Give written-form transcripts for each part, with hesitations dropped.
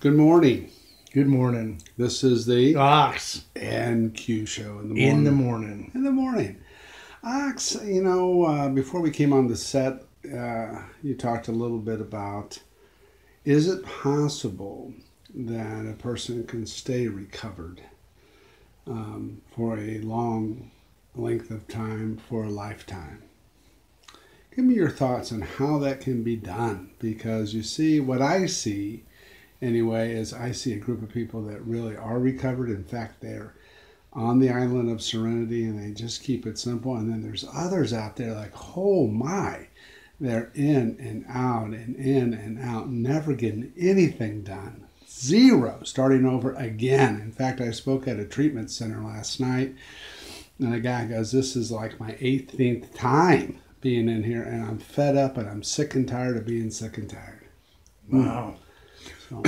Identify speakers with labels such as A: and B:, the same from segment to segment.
A: Good morning.
B: Good morning.
A: This is the
B: Ox.
A: NQ show in the morning.
B: In the morning.
A: In the morning. Ox, before we came on the set, you talked a little bit about, is it possible that a person can stay recovered for a long length of time, for a lifetime? Give me your thoughts on how that can be done, because you see, what I see anyway is I see a group of people that really are recovered. In fact, they're on the island of serenity and they just keep it simple. And then there's others out there like, oh my, they're in and out and in and out, never getting anything done. Zero, starting over again. In fact, I spoke at a treatment center last night and a guy goes, this is like my 18th time being in here and I'm fed up and I'm sick and tired of being sick and tired.
B: Wow.
A: So,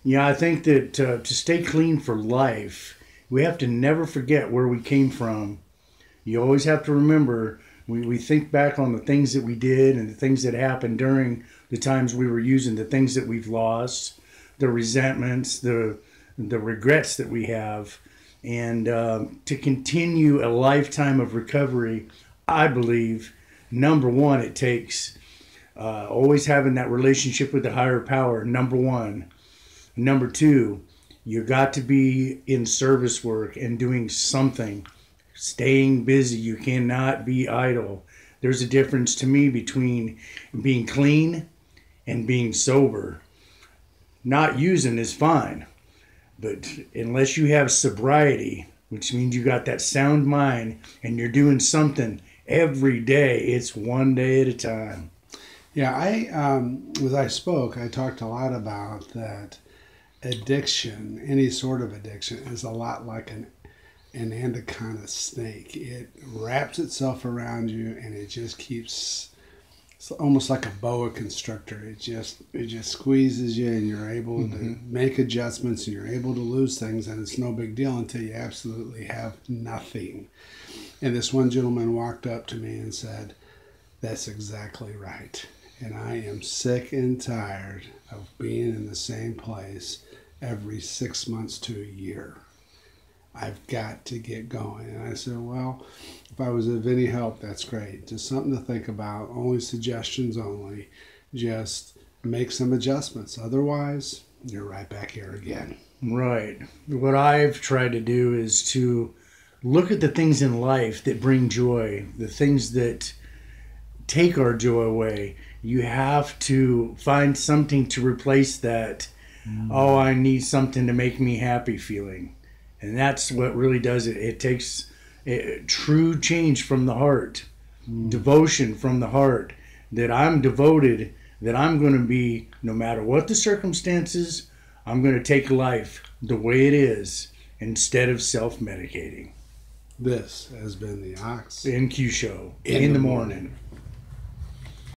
B: Yeah, I think that to stay clean for life, we have to never forget where we came from. You always have to remember, we think back on the things that we did and the things that happened during the times we were using, the things that we've lost, the resentments, the regrets that we have. And to continue a lifetime of recovery, I believe, number one, it takes always having that relationship with the higher power, number one. Number two, you got to be in service work and doing something, staying busy. You cannot be idle. There's a difference to me between being clean and being sober. Not using is fine, but unless you have sobriety, which means you got that sound mind and you're doing something every day, it's one day at a time.
A: yeah, as I spoke, I talked a lot about that addiction, any sort of addiction, is a lot like an anaconda snake. It wraps itself around you and it just keeps, it's almost like a boa constrictor. It just squeezes you and you're able to make adjustments and you're able to lose things, and it's no big deal until you absolutely have nothing. And this one gentleman walked up to me and said, that's exactly right. And I am sick and tired of being in the same place every 6 months to a year. I've got to get going. And I said, well, if I was of any help, that's great. Just something to think about. Only suggestions only. Just make some adjustments. Otherwise, you're right back here again.
B: Right. What I've tried to do is to look at the things in life that bring joy, the things that take our joy away. You have to find something to replace that, oh, I need something to make me happy feeling. And that's what really does it. It takes true change from the heart, devotion from the heart, that I'm devoted, that I'm going to be, no matter what the circumstances, I'm going to take life the way it is instead of self-medicating.
A: This has been the Ox
B: NQ Show in the morning.